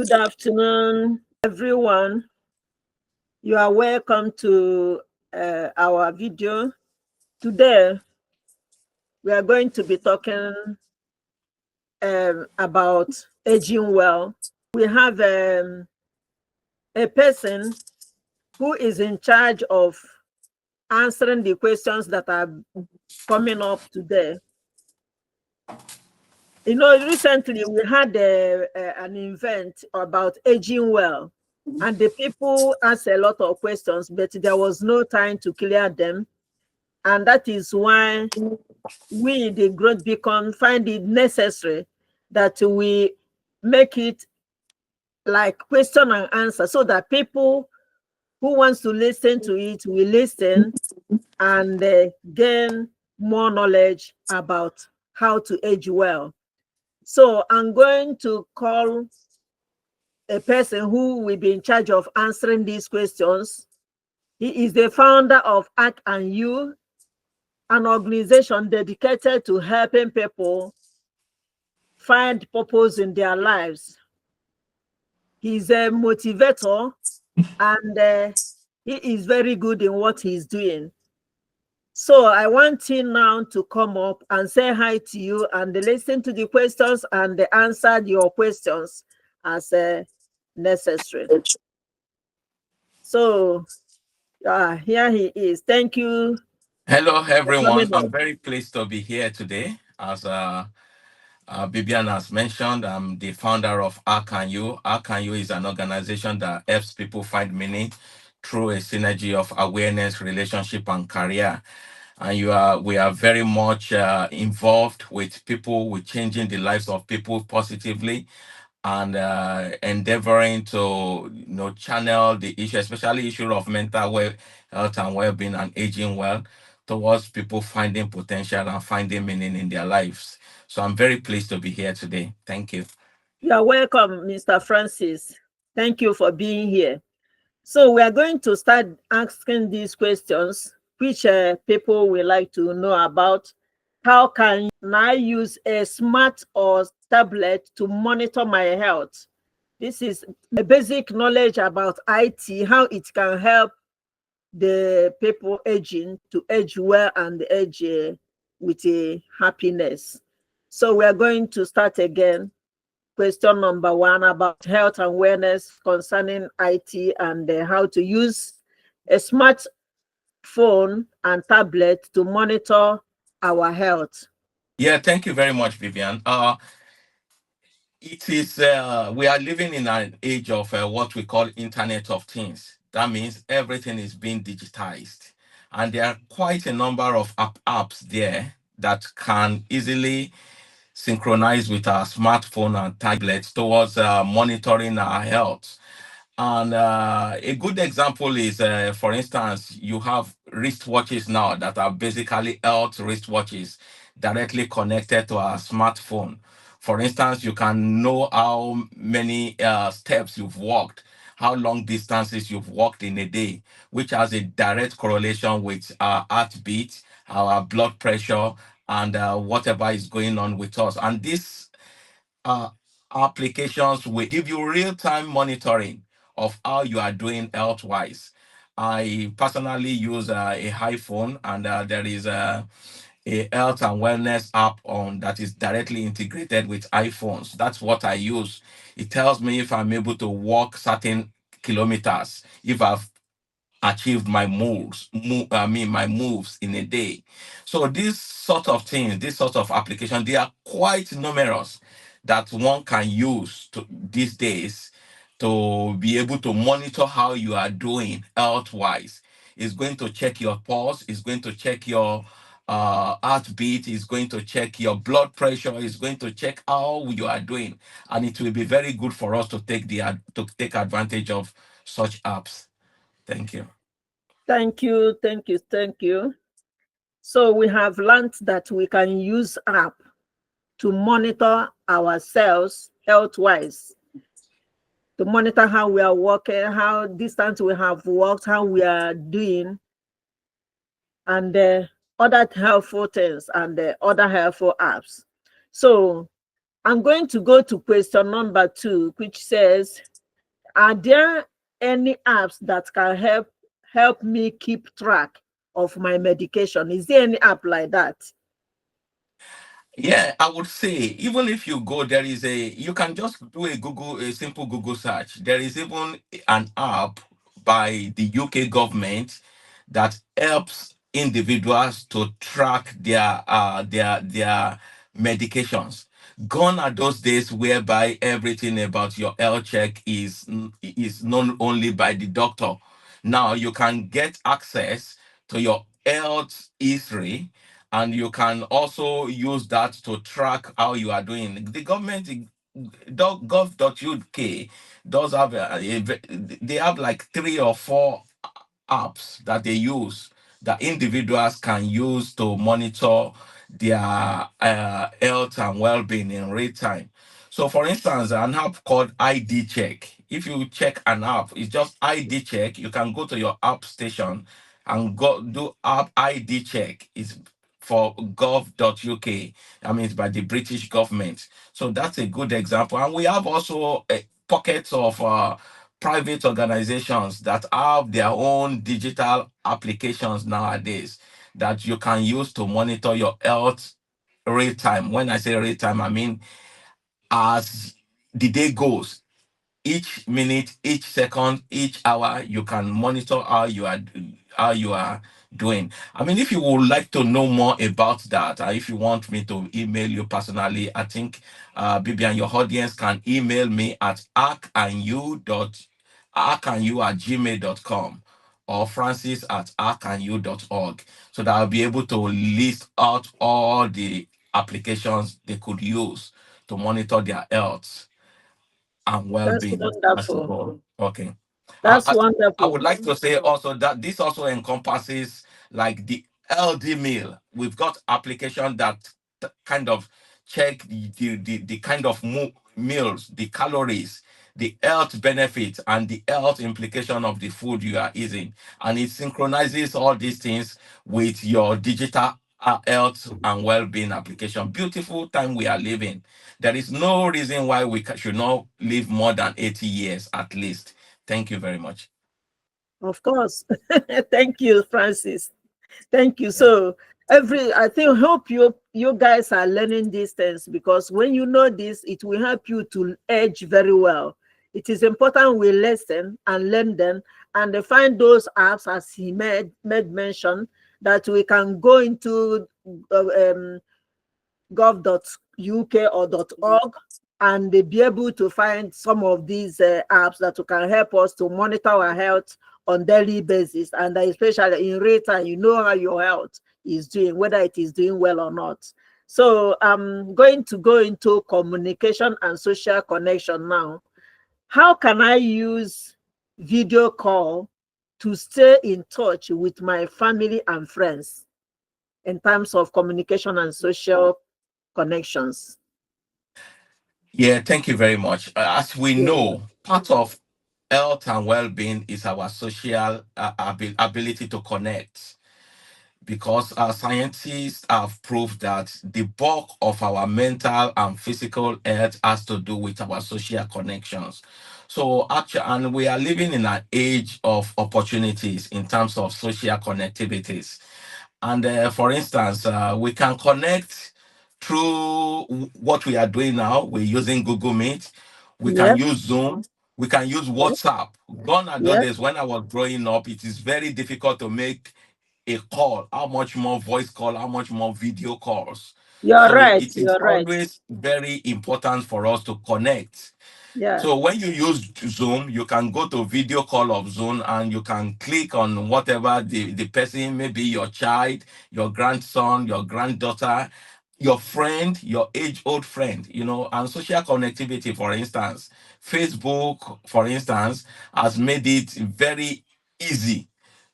Good afternoon, everyone. You are welcome to our video. Today, we are going to be talking about aging well. We have a person who is in charge of answering the questions that are coming up today. You know, recently we had an event about aging well, and the people asked a lot of questions, but there was no time to clear them. And that is why we, the Growth Beacon, find it necessary that we make it like question and answer, so that people who wants to listen to it will listen and gain more knowledge about how to age well. So I'm going to call a person who will be in charge of answering these questions. He is the founder of Act and You, an organization dedicated to helping people find purpose in their lives. He's a motivator, and he is very good in what he's doing. So I want him now to come up and say hi to you and listen to the questions and answer your questions as necessary. So here he is. Thank you Hello, for everyone. coming I'm up. very pleased to be here today. As Bibian has mentioned, I'm the founder of ARC&U. ARC&U is an organization that helps people find meaning through a synergy of awareness, relationship, and career. And we are very much involved with people, with changing the lives of people positively, and endeavoring to channel the issue, especially issue of health and well-being and aging well, towards people finding potential and finding meaning in their lives. So I'm very pleased to be here today. Thank you. You are welcome, Mr. Francis. Thank you for being here. So we are going to start asking these questions, which people will like to know about. How can I use a smart or tablet to monitor my health? This is a basic knowledge about IT, how it can help the people aging to age well and age with a happiness. So we are going to start again. Question number one about health and wellness concerning IT and how to use a smartphone and tablet to monitor our health. Yeah, thank you very much, Vivian. It is we are living in an age of what we call Internet of Things. That means everything is being digitized, and there are quite a number of apps there that can easily synchronize with our smartphone and tablets towards monitoring our health. And a good example is, for instance, you have wristwatches now that are basically health wristwatches directly connected to our smartphone. For instance, you can know how many steps you've walked, how long distances you've walked in a day, which has a direct correlation with our heartbeat, our blood pressure, and whatever is going on with us. And this uh, applications will give you real-time monitoring of how you are doing health-wise. I personally use a iPhone, and there is a health and wellness app on that is directly integrated with iPhones. That's what I use. It tells me if I'm able to walk certain kilometers, if I've achieved my my moves in a day. So these sort of things, this sort of application, they are quite numerous that one can use these days to be able to monitor how you are doing health wise. It's going to check your pulse, it's going to check your heartbeat, it's going to check your blood pressure, it's going to check how you are doing, and it will be very good for us to take advantage of such apps. Thank you. Thank you, thank you, thank you. So we have learned that we can use app to monitor ourselves health-wise, to monitor how we are walking, how distance we have walked, how we are doing, and other helpful things and other helpful apps. So I'm going to go to question number 2, which says, are there any apps that can help me keep track of my medication? Is there any app like that? Yeah, I would say even if you go, there is you can just do a simple Google search. There is even an app by the UK government that helps individuals to track their medications. Gone are those days whereby everything about your health check is known only by the doctor. Now you can get access to your health history, and you can also use that to track how you are doing. The government, gov.uk, does have they have like 3 or 4 apps that they use, that individuals can use to monitor their health and well-being in real time. So, for instance, an app called ID Check. If you check an app, it's just ID Check. You can go to your app station and go do app ID Check. It's for gov.uk. I mean, it's by the British government. So that's a good example. And we have also pockets of private organizations that have their own digital applications nowadays that you can use to monitor your health real time. When I say real time, I mean as the day goes, each minute, each second, each hour, you can monitor how you are doing. I mean, if you would like to know more about that, if you want me to email you personally, I think Bibi and your audience can email me at arkandyou@gmail.com, or francis@arkandyou.org, so that I'll be able to list out all the applications they could use to monitor their health and That's well-being as a wonderful. whole. Okay. I, That's I, I wonderful. would like to say also that this also encompasses like the LD meal. We've got application that kind of check the kind of meals, the calories, the health benefits, and the health implication of the food you are eating. And it synchronizes all these things with your digital health and well-being application. Beautiful time we are living. There is no reason why we should not live more than 80 years at least. Thank you very much. Of course. Thank you, Francis. Thank you. Yeah. So I think hope you guys are learning these things, because when you know this, it will help you to edge very well. It is important we listen and learn them and find those apps, as he made mention, that we can go into gov.uk or .org, and they be able to find some of these apps that can help us to monitor our health on daily basis, and especially in real time, you know how your health is doing, whether it is doing well or not. So I'm going to go into communication and social connection now. How can I use video call to stay in touch with my family and friends in terms of communication and social connections? Yeah, thank you very much. As we Yeah. know, part of health and well-being is our social ability to connect, because our scientists have proved that the bulk of our mental and physical health has to do with our social connections. So actually, and we are living in an age of opportunities in terms of social connectivities. And for instance, we can connect through what we are doing now. We're using Google Meet. We can Yep. use Zoom. We can use Yep. WhatsApp. Gone are those Yep. days when I was growing up. It is very difficult to make a call. How much more voice call? How much more video calls? You're So right. it is You're right. always very important for us to connect. Yeah. So when you use Zoom, you can go to video call of Zoom and you can click on whatever the person, maybe your child, your grandson, your granddaughter, your friend, your age-old friend, and social connectivity, for instance. Facebook, for instance, has made it very easy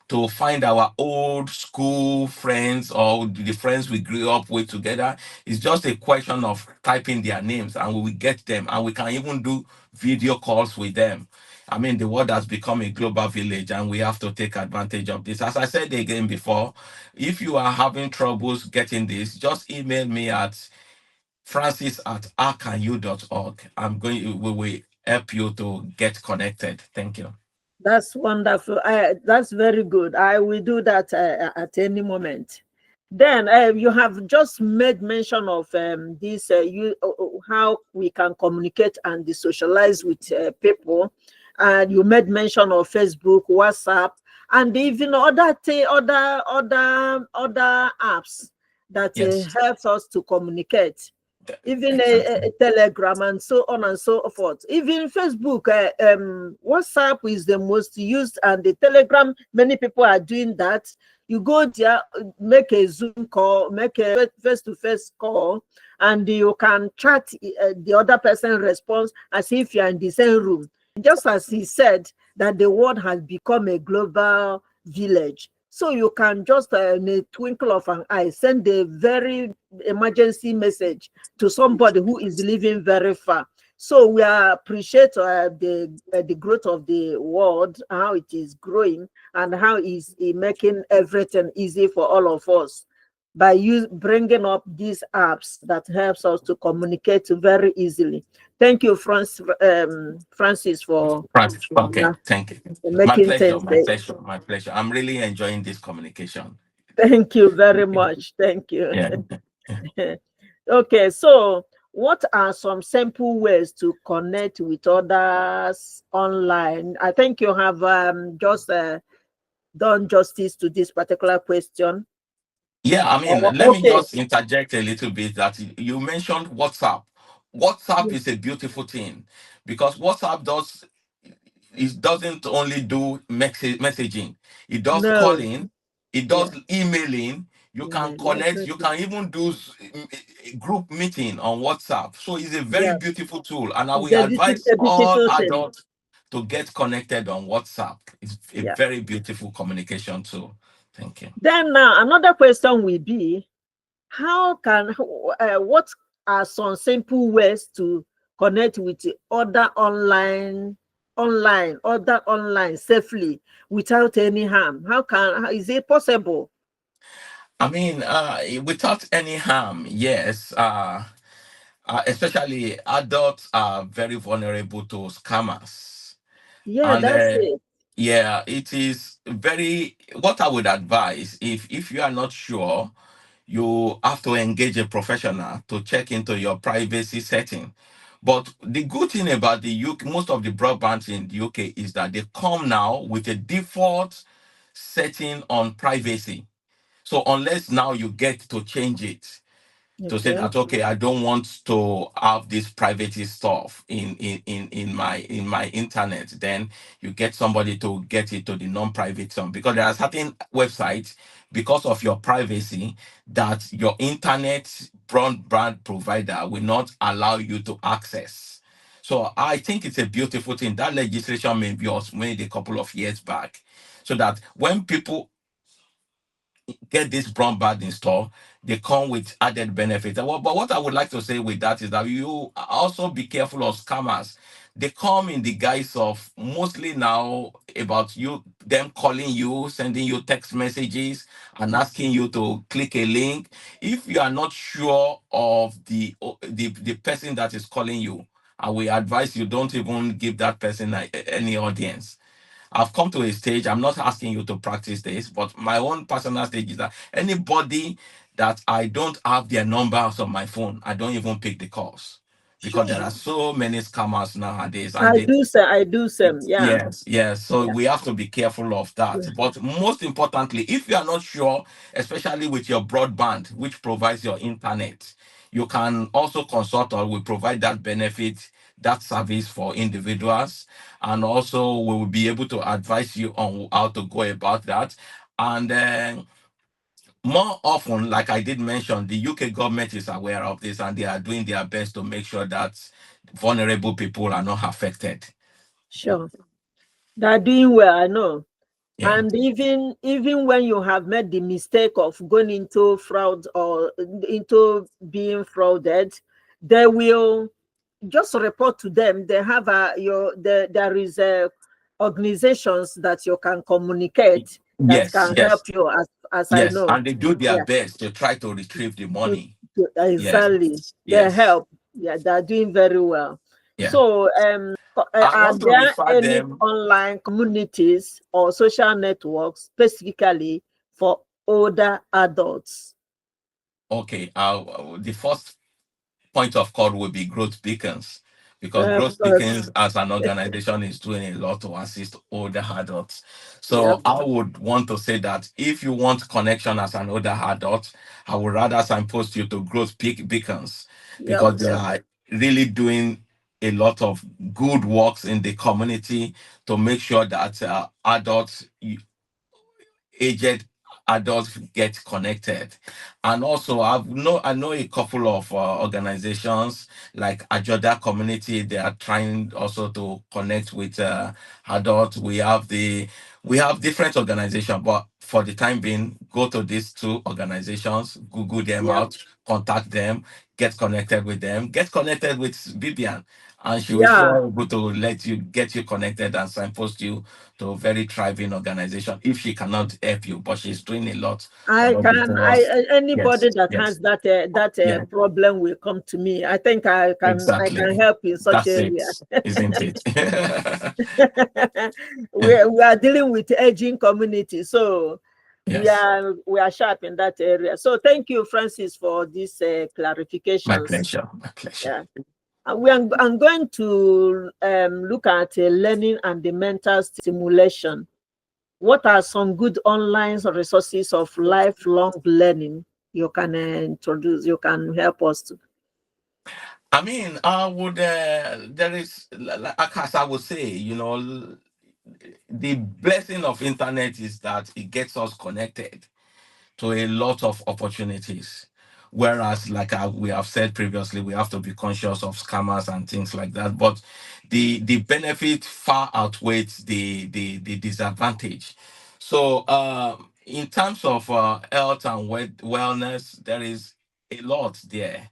to find our old school friends or the friends we grew up with together. It's just a question of typing their names and we will get them, and we can even do video calls with them. I mean, the world has become a global village and we have to take advantage of this. As I said again before, if you are having troubles getting this, just email me at francis@howcanyou.org. We will help you to get connected. Thank you. That's wonderful. That's very good. I will do that at any moment. Then you have just made mention of this how we can communicate and socialize with people, and you made mention of Facebook, WhatsApp, and even other apps that Yes. helps us to communicate. Even Exactly. a Telegram and so on and so forth. Even Facebook, WhatsApp is the most used, and the Telegram, many people are doing that. You go there, make a Zoom call, make a face-to-face call, and you can chat. The other person responds as if you're in the same room. Just as he said that the world has become a global village. So you can just in a twinkle of an eye send a very emergency message to somebody who is living very far. So we appreciate the growth of the world, how it is growing, and how it's making everything easy for all of us by bringing up these apps that helps us to communicate very easily. Thank you, Francis, for Okay, thank you. My making pleasure, things. my pleasure, my pleasure. I'm really enjoying this communication. Thank you very much. Thank you. Yeah. Okay, so what are some simple ways to connect with others online? I think you have just done justice to this particular question. Yeah, I mean, let me Okay. just interject a little bit that you mentioned WhatsApp. WhatsApp is a beautiful thing because WhatsApp doesn't only do messaging, it does No. calling, it does Yeah. emailing. You can Email, connect, you everything. can even do a group meeting on WhatsApp. So it's a very Yeah. beautiful tool, and I It's will advise a all beautiful thing. adults to get connected on WhatsApp. It's a Yeah. very beautiful communication tool. Thank you. Then now another question will be, what are some simple ways to connect with other online safely without any harm? How is it possible? I mean, without any harm, yes. Especially adults are very vulnerable to scammers. Yeah, And that's it. yeah, it is very, what I would advise, if you are not sure, you have to engage a professional to check into your privacy setting. But the good thing about the UK, most of the broadbands in the UK is that they come now with a default setting on privacy. So unless now you get to change it to say Okay. that, okay, I don't want to have this privacy stuff in my internet, then you get somebody to get it to the non-private zone, because there are certain websites, because of your privacy, that your internet broadband provider will not allow you to access. So I think it's a beautiful thing. That legislation maybe was made a couple of years back, so that when people get this broadband installed, they come with added benefits. But what I would like to say with that is that you also be careful of scammers. They come in the guise of mostly now about you, them calling you, sending you text messages, and asking you to click a link. If you are not sure of the person that is calling you, I will advise you don't even give that person any audience. I've come to a stage, I'm not asking you to practice this, but my own personal stage is that anybody that I don't have their numbers on my phone, I don't even pick the calls, because there are so many scammers nowadays. And they, I do some. Yeah. yes, yes. So Yeah. we have to be careful of that. But most importantly, if you are not sure, especially with your broadband, which provides your internet, you can also consult or we provide that benefit, that service for individuals. And also we will be able to advise you on how to go about that. And then more often, like I did mention, the UK government is aware of this and they are doing their best to make sure that vulnerable people are not affected. Sure. They're doing well, I know. Yeah. And even when you have made the mistake of going into fraud or into being frauded, they will just report to them. They have there is organizations that you can communicate that Yes, can help yes, you, as I yes. know. And they do their Yeah. best to try to retrieve the to, money. Exactly. Yes. They Yes. help. Yeah, they're doing very well. Yeah. So, I are want to there refer any them. online communities or social networks specifically for older adults? Okay. The first point of call will be Growth Beacons, because Growth Because, Beacons as an organization is doing a lot to assist older adults. yep, So I would want to say that if you want connection as an older adult, I would rather signpost you to Beacons, yep, because they are really doing a lot of good works in the community to make sure that adults, aged adults, get connected. And also I know a couple of organizations like Ajoda Community. They are trying also to connect with adults. We have different organizations, but for the time being, go to these two organizations, Google them yep. out, contact them, get connected with them, get connected with Vivian, and she will Yeah, sure able to get you connected and signpost you to a very thriving organization if she cannot help you, but she's doing a lot I already can. towards. Anybody Yes, that yes, has that yeah, problem will come to me. I think I can exactly. help in such That's it, area. isn't it? We are dealing with aging community, so Yes, we are sharp in that area. So thank you, Francis, for these my clarifications. pleasure, my pleasure. Yeah. I'm going to look at learning and the mental stimulation. What are some good online resources of lifelong learning you can introduce? You can help us to. I mean, I would, there is, as I would say, the blessing of internet is that it gets us connected to a lot of opportunities. Whereas, like we have said previously, we have to be conscious of scammers and things like that. But the benefit far outweighs the disadvantage. So, in terms of health and wellness, there is a lot there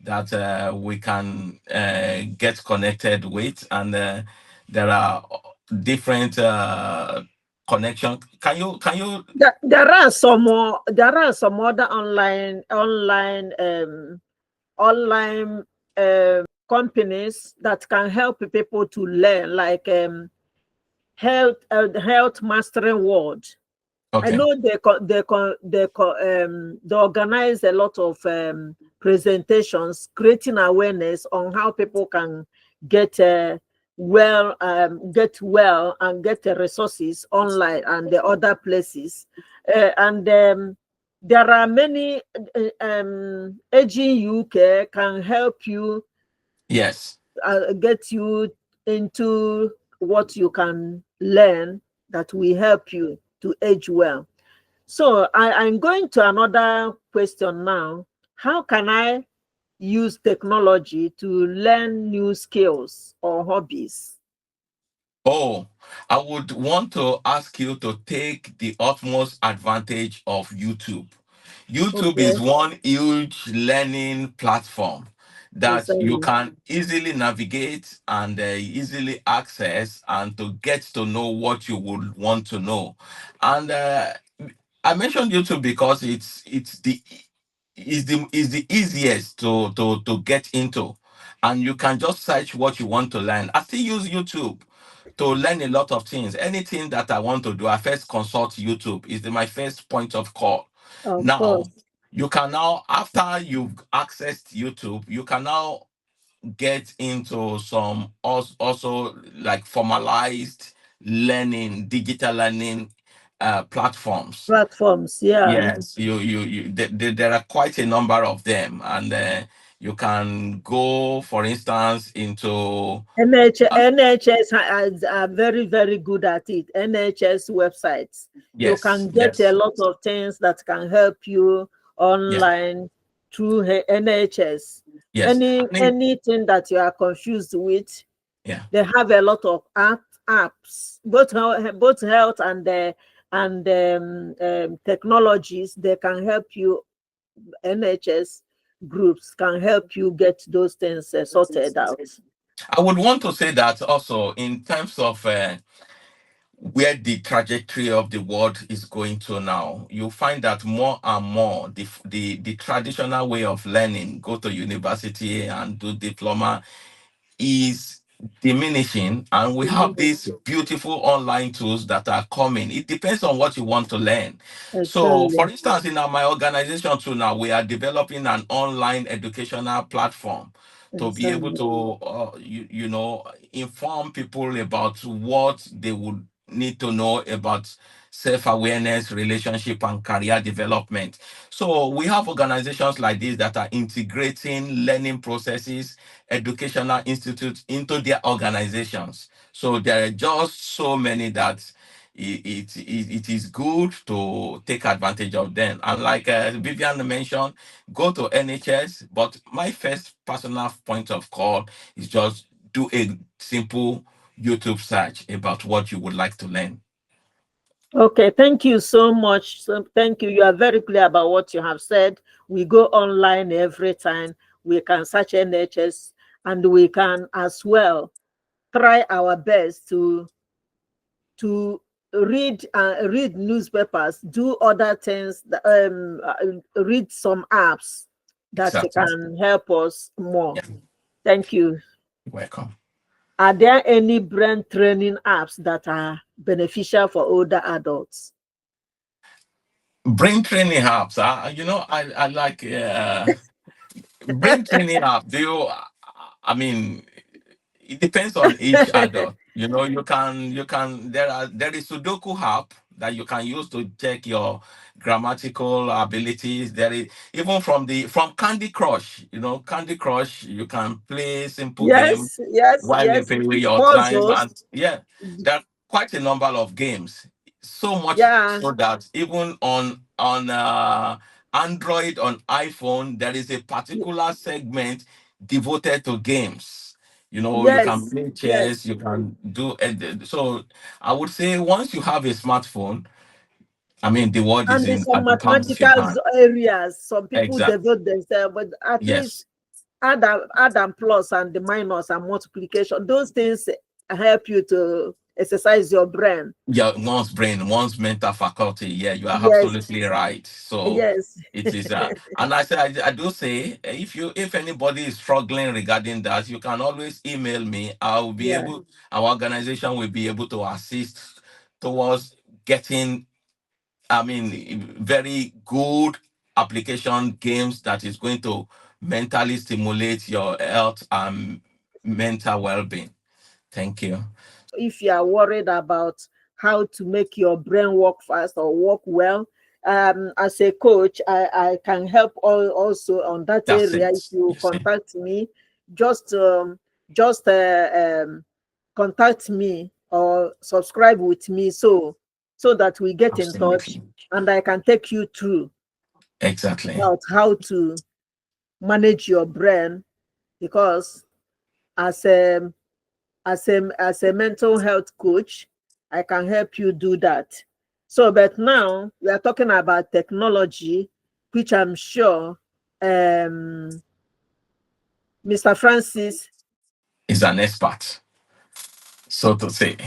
that we can get connected with, and there are different connection. Can you There are some other online companies that can help people to learn, like health mastering world. I Okay. know they organize a lot of presentations, creating awareness on how people can get get well and get the resources online and the other places. And there are many. Aging UK can help you Yes. get you into what you can learn that will help you to age well. So I'm going to another question now. How can I use technology to learn new skills or hobbies? Oh, I would want to ask you to take the utmost advantage of YouTube. YouTube Okay, is one huge learning platform that you exactly. can easily navigate and easily access, and to get to know what you would want to know. And I mentioned YouTube because it's the easiest to get into, and you can just search what you want to learn. I still use YouTube to learn a lot of things. Anything that I want to do, I first consult YouTube. Is my first point of call. Of Now, course. you can now, after you've accessed YouTube, you can now get into some also like formalized learning, digital learning platforms. Platforms, yeah. Yes, there are quite a number of them, and you can go, for instance, into NHS are very, very good at it. NHS websites. You yes, can get a yes, lot of things that can help you yeah, online through NHS. yes. I mean, Anything that you are confused with, yeah. they have a lot of apps, both health and technologies. They can help you. NHS groups can help you get those things sorted out. I would want to say that also in terms of where the trajectory of the world is going to now. You find that more and more the traditional way of learning, go to university and do diploma, is diminishing, and we have these beautiful online tools that are coming. It depends on what you want to learn. So for Exactly. instance, in my organization too, now we are developing an online educational platform to be able Exactly. to inform people about what they would need to know about self-awareness, relationship, and career development. So we have organizations like this that are integrating learning processes, educational institutes into their organizations. So there are just so many that it is good to take advantage of them. And like Vivian mentioned, go to NHS. But my first personal point of call is just do a simple YouTube search about what you would like to learn. Okay, thank you so much. So thank you. You are very clear about what you have said. We go online every time. We can search NHS, and we can as well try our best to read newspapers, do other things, read some apps that Exactly. can help us more. Yeah. Thank you. Welcome. Are there any brain training apps that are beneficial for older adults? Brain training apps. I like brain training app. Do you? I mean, it depends on each adult. There is Sudoku app that you can use to check your grammatical abilities. There is even from Candy Crush. Candy Crush. You can play simple game Yes, yes, while you yes. pay your time, Puzzles. and yeah, there are quite a number of games. So much Yeah, so that even on Android, on iPhone, there is a particular segment devoted to games. You can yes, play chess, yes. you can do so. I would say once you have a smartphone, I mean the world is And in in some at the palm of your mathematical hand. areas, some people Exactly. devote themselves, but at least Yes. add and plus and the minus and multiplication, those things help you to exercise your brain. Yeah, one's brain, one's mental faculty. Yeah, you are Yes, absolutely right. So yes, it is and I do say, if anybody is struggling regarding that, you can always email me. yeah. Our organization will be able to assist towards getting, I mean, very good application games that is going to mentally stimulate your health and mental well-being. Thank you. If you are worried about how to make your brain work fast or work well, as a coach, I can help also on that That's area. If it. you You see. contact me, just just contact me or subscribe with me, so that we get in touch Absolutely. and I can take you through Exactly. about how to manage your brain, because as a as a mental health coach, I can help you do that. So, but now we are talking about technology, which I'm sure Mr. Francis Is an expert, so to say.